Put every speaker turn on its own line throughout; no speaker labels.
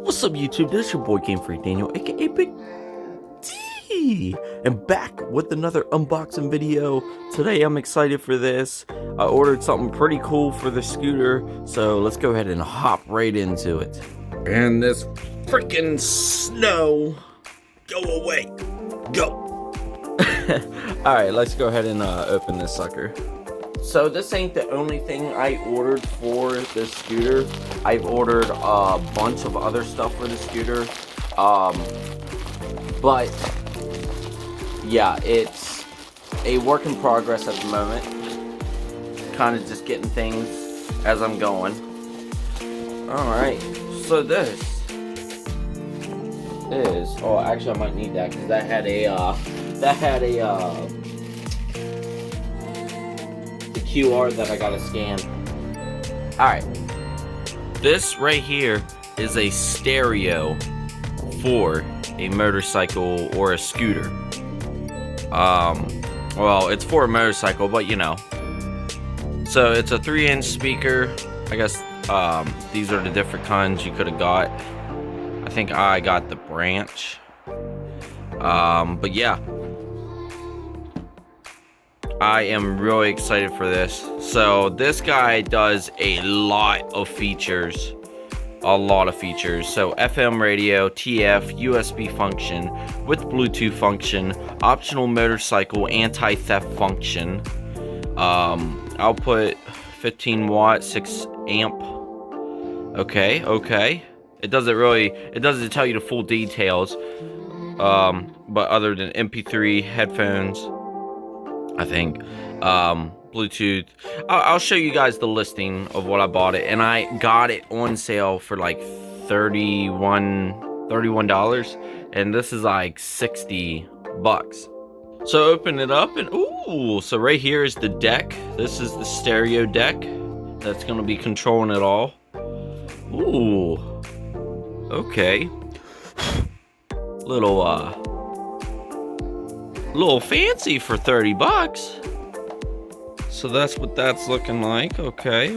What's up, YouTube? This is your boy Game Freak Daniel, aka Big D, and back with another unboxing video. Today I'm excited for this. I ordered something pretty cool for the scooter, so let's go ahead and hop right into it. And this freaking snow, go away, go. Alright, let's go ahead and open this sucker. So this ain't the only thing I ordered for this scooter. I've ordered a bunch of other stuff for the scooter. But yeah, it's a work in progress at the moment. Kind of just getting things as I'm going. Alright, so this is, oh actually I might need that because that had a QR that I gotta scan. Alright. This right here is a stereo for a motorcycle or a scooter. Well, it's for a motorcycle, but you know. So it's a 3-inch speaker. I guess these are the different kinds you could have got. I think I got the branch. But yeah. I am really excited for this. So this guy does a lot of features. So FM radio, TF, USB function with Bluetooth function, optional motorcycle anti-theft function, output 15 watt, 6 amp. Okay. It doesn't tell you the full details. But other than MP3 headphones, I think, Bluetooth. I'll show you guys the listing of what I bought it, and I got it on sale for like $31, and this is like $60. So open it up, and ooh, so right here is the deck. This is the stereo deck that's gonna be controlling it all. Ooh, okay. Little fancy for $30. So that's what that's looking like. Okay.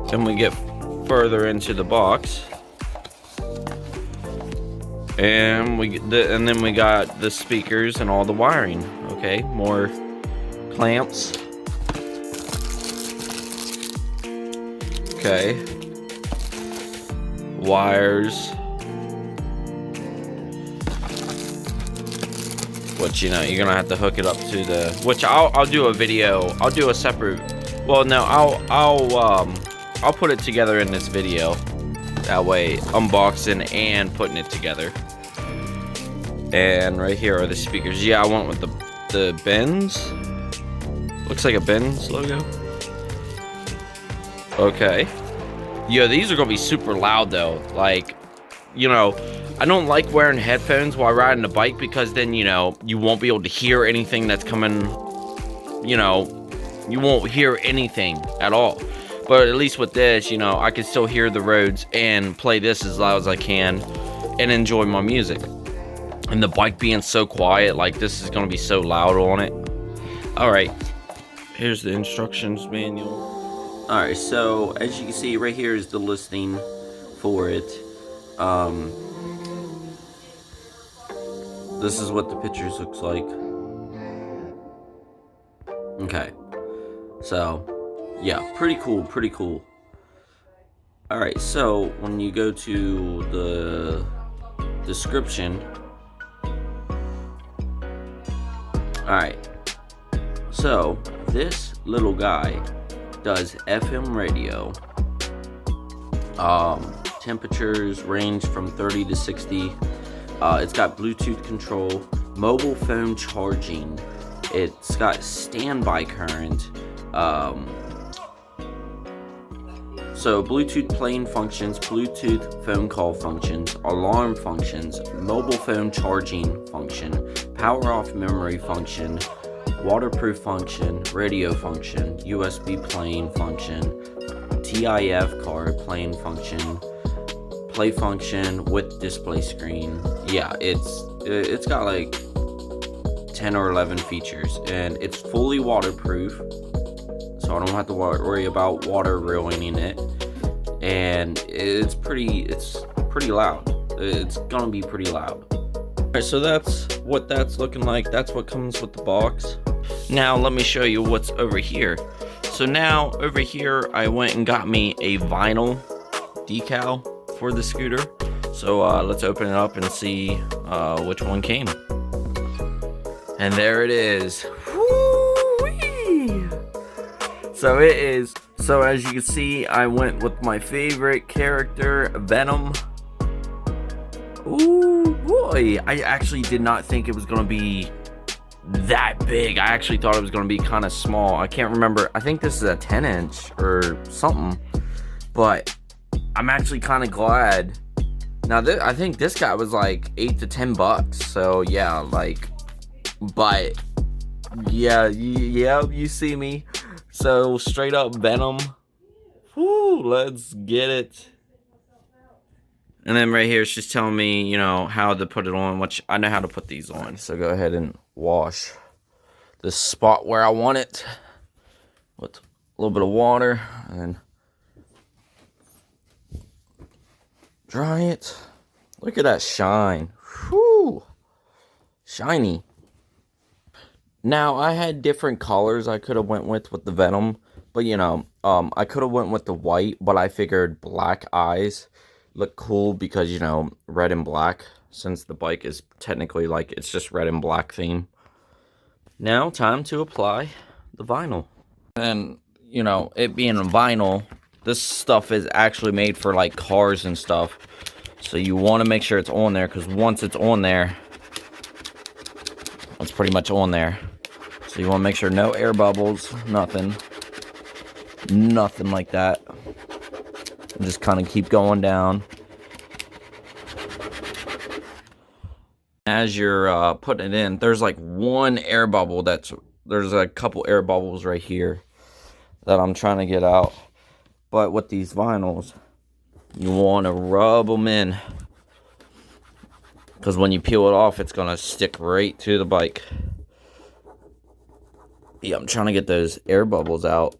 Then we get further into the box, and then we got the speakers and all the wiring. Okay, more clamps. Okay, wires. Which, you know, you're gonna have to hook it up to the, which I'll do a video. I'll do a separate, well no, I'll put it together in this video, that way unboxing and putting it together. And right here are the speakers. Yeah, I went with the Benz, looks like a Benz logo. Okay, yeah, these are gonna be super loud though. Like, you know, I don't like wearing headphones while riding the bike because then, you know, you won't be able to hear anything that's coming, you know, you won't hear anything at all. But at least with this, you know, I can still hear the roads and play this as loud as I can and enjoy my music. And the bike being so quiet, like this is going to be so loud on it. Alright, here's the instructions manual. Alright, so as you can see right here is the listing for it. This is what the pictures looks like. Okay, so yeah, pretty cool. Alright, so when you go to the description, alright, so this little guy does FM radio. Temperatures range from 30 to 60. It's got Bluetooth control, mobile phone charging. It's got standby current. So Bluetooth playing functions, Bluetooth phone call functions, alarm functions, mobile phone charging function, power off memory function, waterproof function, radio function, USB playing function, TIF card playing function, play function with display screen. Yeah, it's got like 10 or 11 features, and it's fully waterproof, so I don't have to worry about water ruining it. and it's pretty loud. It's gonna be pretty loud. Alright, so that's what that's looking like. That's what comes with the box. Now let me show you what's over here. So now over here I went and got me a vinyl decal for the scooter. So let's open it up and see which one came. And there it is. Woo-wee! So it is. So as you can see, I went with my favorite character, Venom. Ooh boy, I actually did not think it was gonna be that big. I actually thought it was gonna be kind of small. I can't remember. I think this is a 10-inch or something, but I'm actually kind of glad. Now I think this guy was like $8 to $10. So yeah, like, but yeah, you see me. So straight up Venom. Woo, let's get it. And then right here, it's just telling me, you know, how to put it on, which I know how to put these on. So go ahead and wash the spot where I want it with a little bit of water and then dry it. Look at that shine. Whew. Shiny. Now, I had different colors I could have went with the Venom. But, you know, I could have went with the white, but I figured black eyes look cool because, you know, red and black, since the bike is technically like it's just red and black theme. Now time to apply the vinyl. And you know, it being a vinyl, this stuff is actually made for like cars and stuff, so you want to make sure it's on there, because once it's on there, it's pretty much on there. So you want to make sure no air bubbles, nothing like that. Just kind of keep going down. As you're putting it in, there's like one air bubble there's a couple air bubbles right here that I'm trying to get out. But with these vinyls, you want to rub them in, because when you peel it off, it's going to stick right to the bike. Yeah, I'm trying to get those air bubbles out.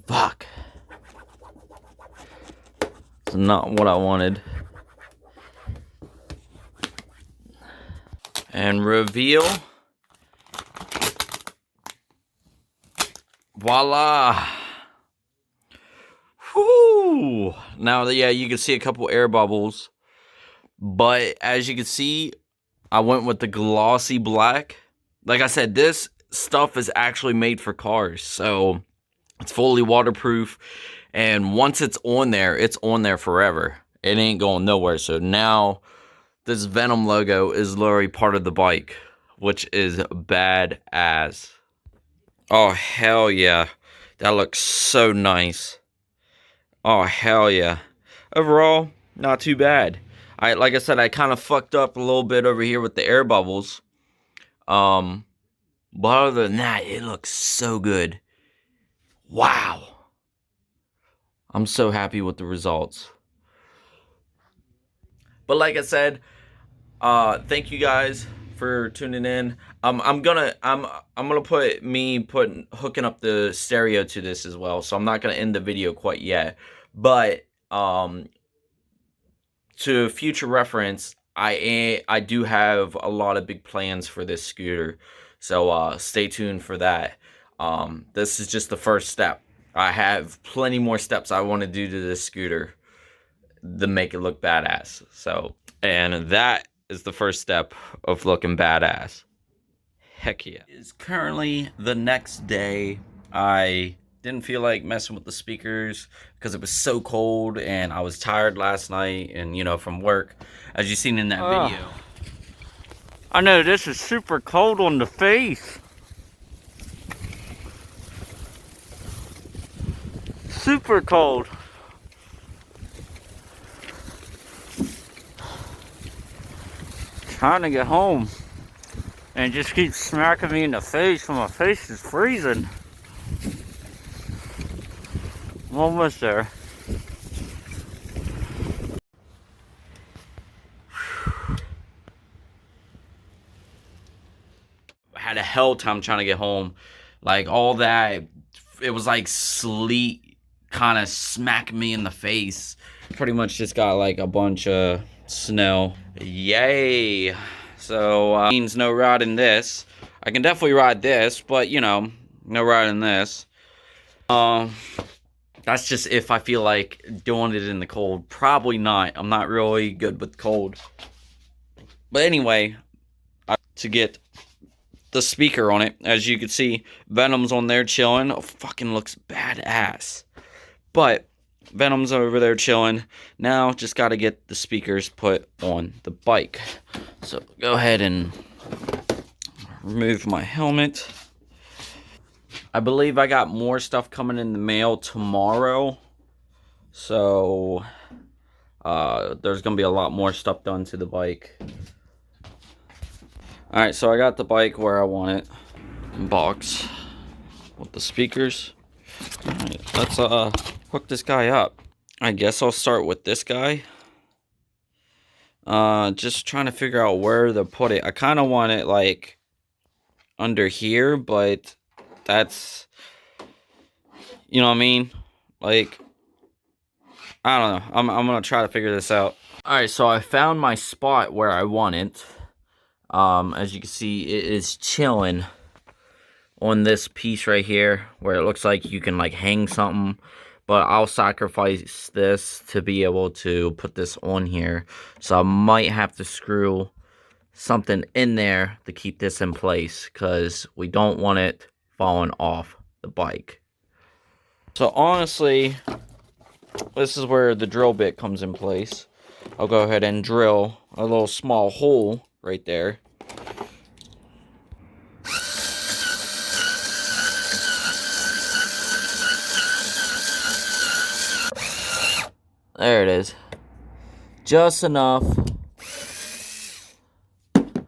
Fuck. It's not what I wanted. And reveal. Voila. Whoo. Now, yeah, you can see a couple air bubbles. But as you can see, I went with the glossy black. Like I said, this stuff is actually made for cars. So it's fully waterproof, and once it's on there forever. It ain't going nowhere. So now this Venom logo is literally part of the bike, which is badass. Oh hell yeah, that looks so nice. Oh hell yeah. Overall, not too bad. Like I said, I kind of fucked up a little bit over here with the air bubbles. But other than that, it looks so good. Wow. I'm so happy with the results. But like I said, thank you guys for tuning in. I'm gonna put hooking up the stereo to this as well. So I'm not gonna end the video quite yet. But to future reference, I do have a lot of big plans for this scooter. So stay tuned for that. This is just the first step. I have plenty more steps I want to do to this scooter to make it look badass. So, and that is the first step of looking badass. Heck yeah. It's currently the next day. I didn't feel like messing with the speakers because it was so cold, and I was tired last night, and you know, from work, as you seen in that video. I know this is super cold on the face. Super cold. Trying to get home, and it just keeps smacking me in the face when my face is freezing. I'm almost there. I had a hell time trying to get home. Like all that, it was like sleet kind of smacked me in the face. Pretty much just got like a bunch of snow. Yay. So means no riding this. I can definitely ride this, but you know, no riding this. That's just if I feel like doing it in the cold. Probably not. I'm not really good with cold. But anyway, to get the speaker on it, as you can see, Venom's on there chilling. Oh, fucking looks badass. But Venom's over there chilling. Now, just got to get the speakers put on the bike. So, go ahead and remove my helmet. I believe I got more stuff coming in the mail tomorrow. So, there's going to be a lot more stuff done to the bike. Alright, so I got the bike where I want it. Box with the speakers. Alright, let's hook this guy up. I guess I'll start with this guy. Just trying to figure out where to put it. I kind of want it like under here, but that's, you know what I mean? Like, I don't know. I'm gonna try to figure this out. Alright, so I found my spot where I want it. As you can see, it is chilling on this piece right here where it looks like you can like hang something, but I'll sacrifice this to be able to put this on here. So I might have to screw something in there to keep this in place because we don't want it falling off the bike. So honestly, this is where the drill bit comes in place. I'll go ahead and drill a little small hole right there. There it is. Just enough. Would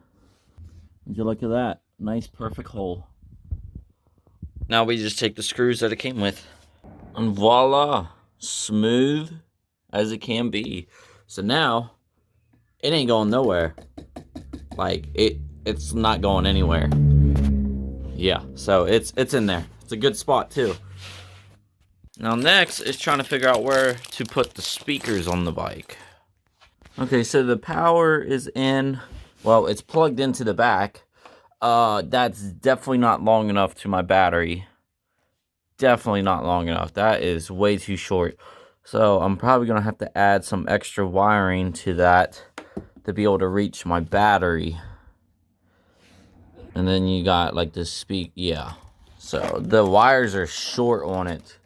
you look at that? Nice, perfect hole. Now we just take the screws that it came with. And voila. Smooth as it can be. So now, it ain't going nowhere. Like, it's not going anywhere. Yeah, so it's in there. It's a good spot, too. Now next is trying to figure out where to put the speakers on the bike. Okay, so the power is in, well, it's plugged into the back. That's definitely not long enough to my battery. Definitely not long enough. That is way too short. So I'm probably going to have to add some extra wiring to that to be able to reach my battery. And then you got like this yeah. So the wires are short on it.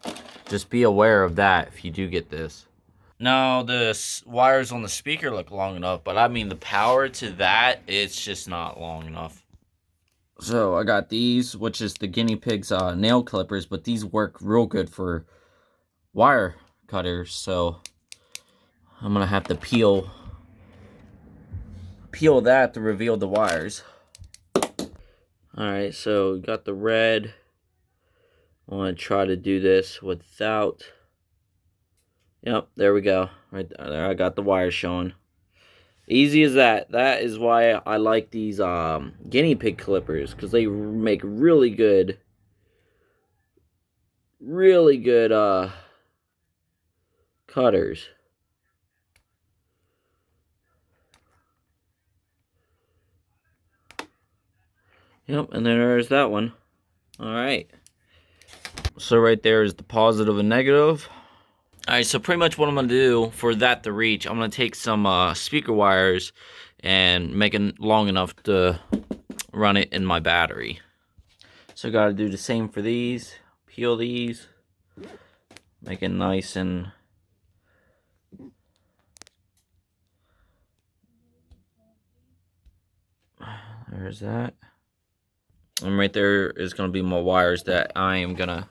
Just be aware of that if you do get this. Now, the wires on the speaker look long enough, but I mean the power to that, it's just not long enough. So I got these, which is the guinea pig's nail clippers, but these work real good for wire cutters. So I'm gonna have to peel that to reveal the wires. Alright, so we got the red. I want to try to do this without. Yep, there we go. Right there, I got the wires showing. Easy as that. That is why I like these guinea pig clippers, because they make really good cutters. Yep, and then there's that one. Alright. So right there is the positive and negative. Alright, so pretty much what I'm going to do for that to reach, I'm going to take some speaker wires and make it long enough to run it in my battery. So got to do the same for these. Peel these. Make it nice and... There's that. And right there is going to be my wires that I am going to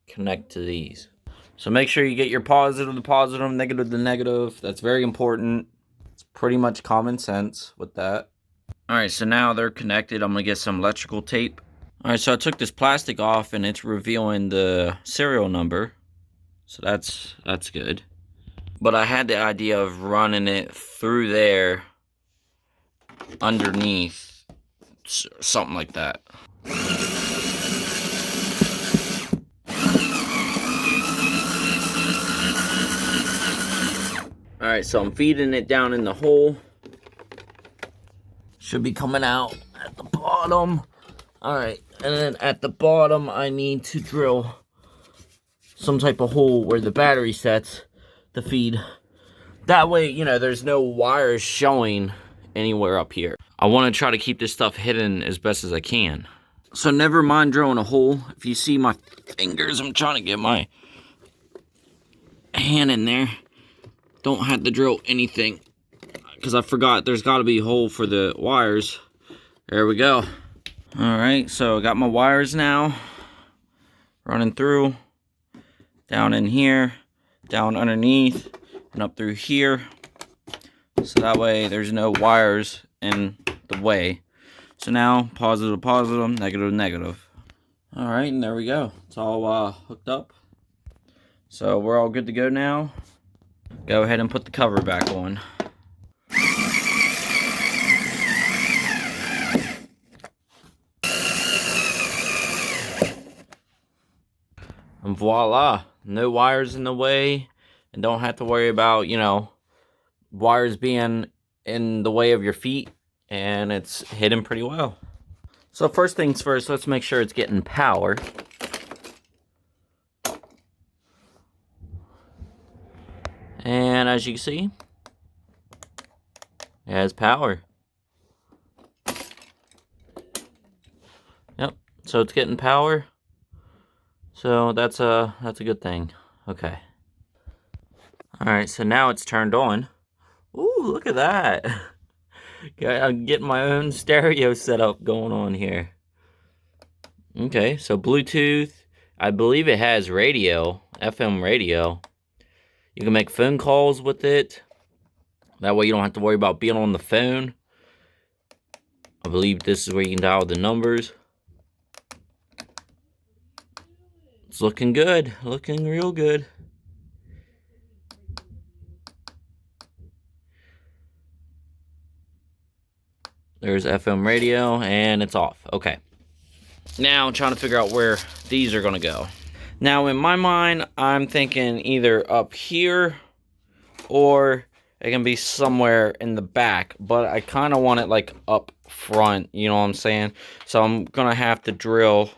connect to these. So make sure you get your positive to positive, negative to negative. That's very important. It's pretty much common sense with that. Alright, so now they're connected. I'm going to get some electrical tape. Alright, so I took this plastic off and it's revealing the serial number. So that's good. But I had the idea of running it through there underneath something like that. Alright, so I'm feeding it down in the hole. Should be coming out at the bottom. Alright, and then at the bottom I need to drill some type of hole where the battery sets to feed. That way, you know, there's no wires showing anywhere up here. I want to try to keep this stuff hidden as best as I can. So never mind drilling a hole. If you see my fingers, I'm trying to get my hand in there. Don't have to drill anything, because I forgot there's got to be a hole for the wires. There we go. Alright, so I got my wires now running through, down in here, down underneath, and up through here. So that way there's no wires in the way. So now, positive, positive, negative, negative. Alright, and there we go. It's all hooked up. So we're all good to go now. Go ahead and put the cover back on. And voila, no wires in the way, and don't have to worry about, you know, wires being in the way of your feet, and it's hidden pretty well. So first things first, let's make sure it's getting power. And as you can see, it has power. Yep, so it's getting power. So that's a good thing. Okay. Alright, so now it's turned on. Ooh, look at that. I'm getting my own stereo setup going on here. Okay, so Bluetooth. I believe it has radio, FM radio. You can make phone calls with it. That way you don't have to worry about being on the phone. I believe this is where you can dial the numbers. It's looking good. Looking real good. There's FM radio, and it's off. Okay. Now I'm trying to figure out where these are going to go. Now, in my mind, I'm thinking either up here or it can be somewhere in the back. But I kind of want it, like, up front. You know what I'm saying? So I'm going to have to drill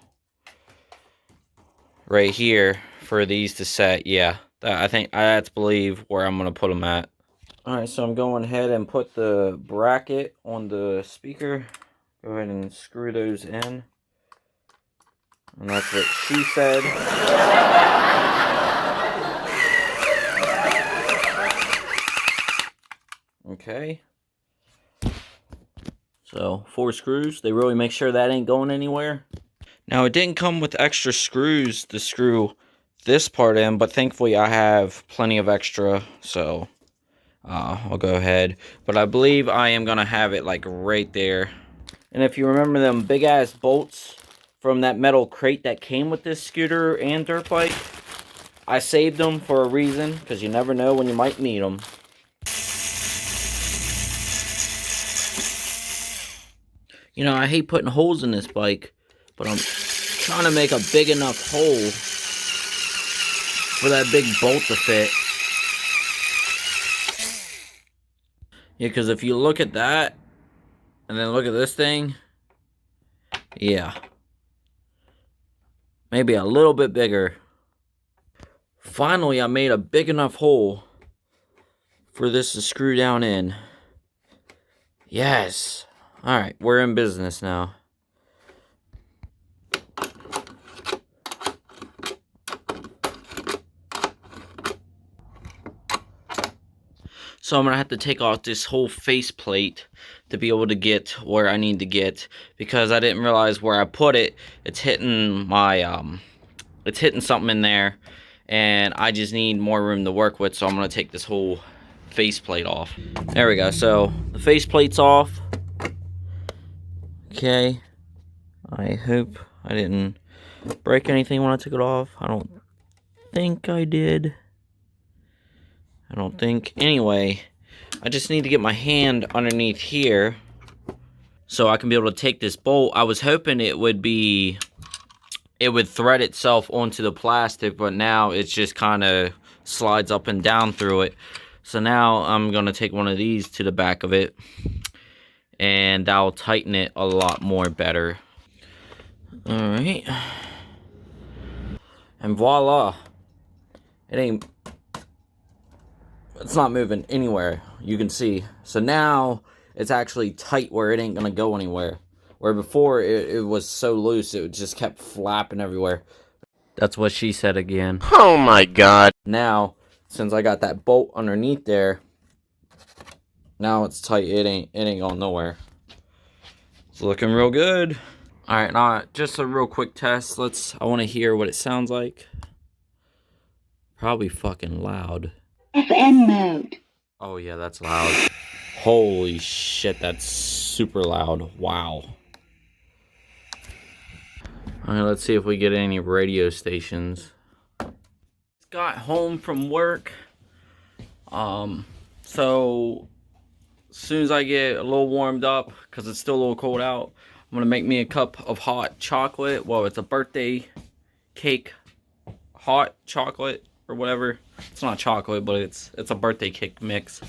right here for these to set. Yeah, I think that's believe where I'm going to put them at. Alright, so I'm going ahead and put the bracket on the speaker. Go ahead and screw those in. And that's what she said. Okay. So, 4 screws. They really make sure that ain't going anywhere. Now, it didn't come with extra screws to screw this part in, but thankfully I have plenty of extra, so I'll go ahead. But I believe I am going to have it, like, right there. And if you remember them big-ass bolts from that metal crate that came with this scooter and dirt bike, I saved them for a reason, because you never know when you might need them. You know, I hate putting holes in this bike, but I'm trying to make a big enough hole for that big bolt to fit. Yeah, because if you look at that, and then look at this thing, yeah. Maybe a little bit bigger. Finally, I made a big enough hole for this to screw down in. Yes. Alright, we're in business now. So I'm going to have to take off this whole face plate to be able to get where I need to get, because I didn't realize where I put it. It's hitting my, it's hitting something in there, and I just need more room to work with, so I'm going to take this whole face plate off. There we go. So the face plate's off. Okay. I hope I didn't break anything when I took it off. I don't think I did. I don't think. Anyway, I just need to get my hand underneath here so I can be able to take this bolt. I was hoping it would thread itself onto the plastic, but now it's just kind of slides up and down through it. So now I'm going to take one of these to the back of it, and that'll tighten it a lot more better. Alright. And voila. It's not moving anywhere, you can see. So now it's actually tight where it ain't going to go anywhere. Where before it was so loose, it just kept flapping everywhere. That's what she said again.
Oh my god.
Now, since I got that bolt underneath there, now it's tight. It ain't going nowhere. It's looking real good. Alright, now just a real quick test. I want to hear what it sounds like. Probably fucking loud.
FM mode.
Oh yeah, that's loud. Holy shit, that's super loud. Wow. Alright, let's see if we get any radio stations. Got home from work. So as soon as I get a little warmed up, because it's still a little cold out, I'm gonna make me a cup of hot chocolate. Well, it's a birthday cake, hot chocolate or whatever. It's not chocolate, but it's a birthday cake mix.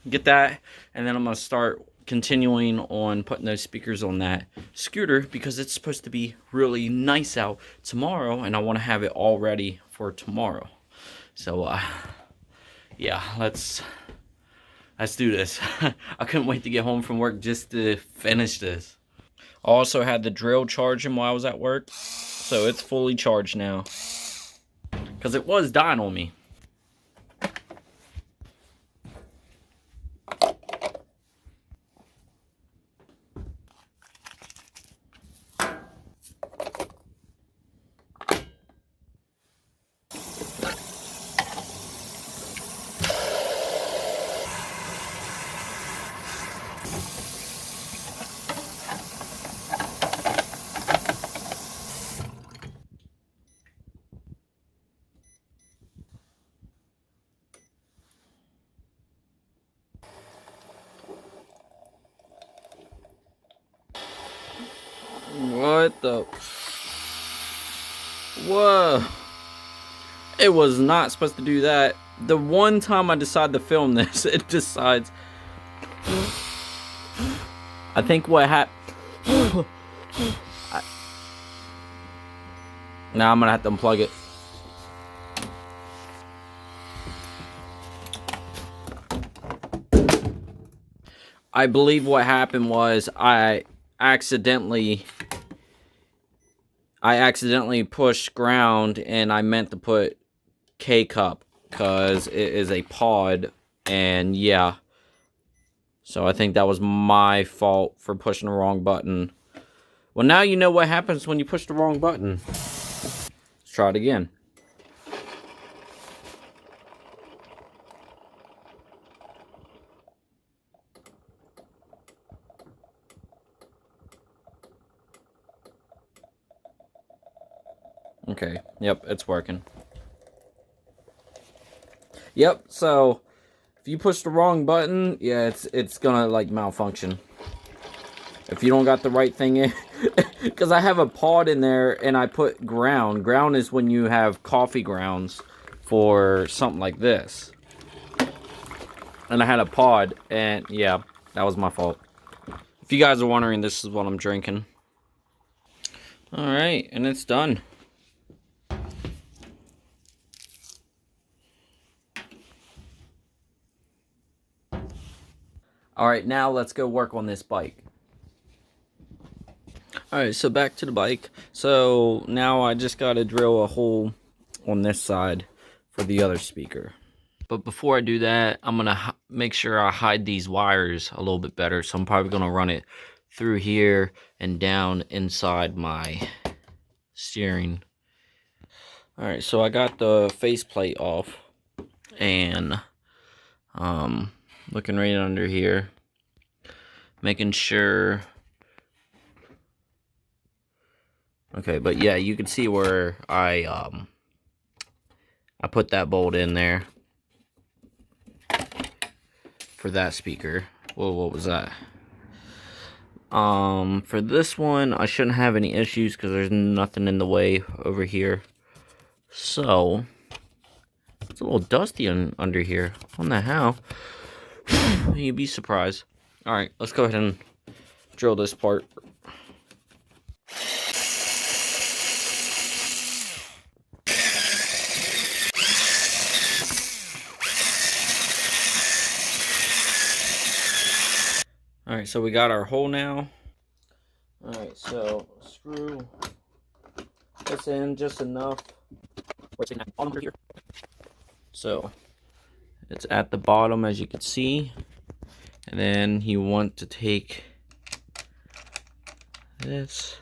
Get that, and then I'm gonna start continuing on putting those speakers on that scooter, because it's supposed to be really nice out tomorrow, and I want to have it all ready for tomorrow. So yeah, let's do this. I couldn't wait to get home from work just to finish this. I also had the drill charging while I was at work, so it's fully charged now, because it was dying on me. What the? Whoa. It was not supposed to do that. The one time I decide to film this, it decides. I think what happened. Now I'm gonna have to unplug it. I believe what happened was I accidentally pushed ground, and I meant to put K-cup because it is a pod, and yeah. So I think that was my fault for pushing the wrong button. Well, now you know what happens when you push the wrong button. Let's try it again. Okay, yep, it's working. Yep, so if you push the wrong button, yeah, it's gonna like malfunction. If you don't got the right thing in, because I have a pod in there and I put ground. Ground is when you have coffee grounds for something like this. And I had a pod, and yeah, that was my fault. If you guys are wondering, this is what I'm drinking. Alright, and it's done. Alright, now let's go work on this bike. Alright, so back to the bike. So now I just gotta drill a hole on this side for the other speaker. But before I do that, I'm gonna make sure I hide these wires a little bit better. So I'm probably gonna run it through here and down inside my steering. Alright, so I got the faceplate off, and looking right under here, making sure. Okay, but yeah, you can see where I put that bolt in there for that speaker. Whoa, what was that? For this one, I shouldn't have any issues because there's nothing in the way over here. So, it's a little dusty under here. I don't know how. You'd be surprised. Alright, let's go ahead and drill this part. Alright, so we got our hole now. Alright, so screw this in just enough. So it's at the bottom, as you can see. And then you want to take this.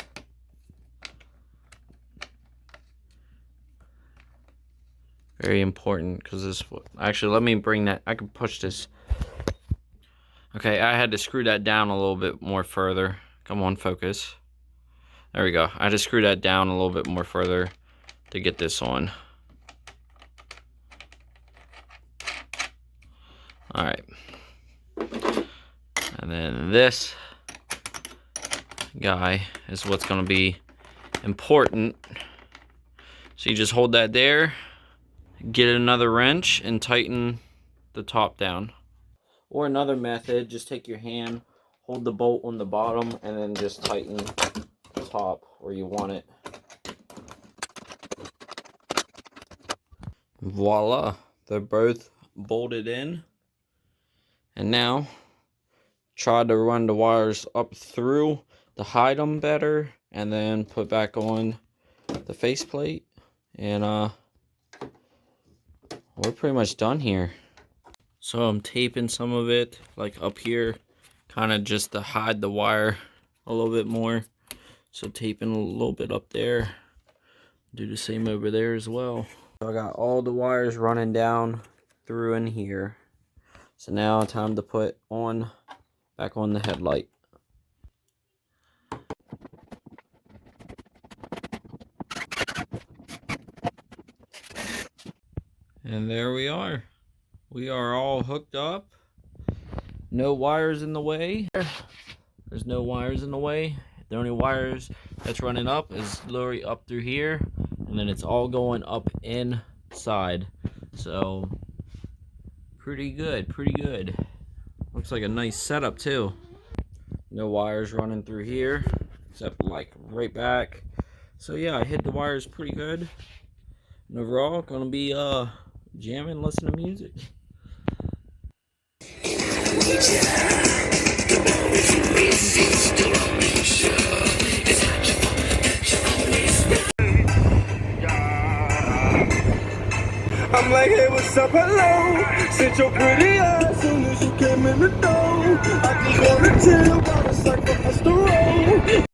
Very important, because this, actually, let me bring that, I can push this. Okay, I had to screw that down a little bit more further. Come on, focus. There we go. I had to screw that down a little bit more further to get this on. Alright. And then this guy is what's going to be important. So you just hold that there, get another wrench, and tighten the top down. Or another method, just take your hand, hold the bolt on the bottom, and then just tighten the top where you want it. Voila, they're both bolted in. And now, try to run the wires up through to hide them better, and then put back on the faceplate. And we're pretty much done here. So I'm taping some of it, like up here, kind of just to hide the wire a little bit more. So taping a little bit up there. Do the same over there as well. So I got all the wires running down through in here. So now time to put on, back on the headlight. And there we are. We are all hooked up. No wires in the way. There's no wires in the way. The only wires that's running up is literally up through here. And then it's all going up inside. So, pretty good, pretty good. Looks like a nice setup too. No wires running through here, except like right back. So yeah, I hit the wires pretty good. And overall, gonna be jamming, listening to music.
I'm like, hey, what's up, hello? Since your pretty ass soon as you came in the door, I just wanna chill.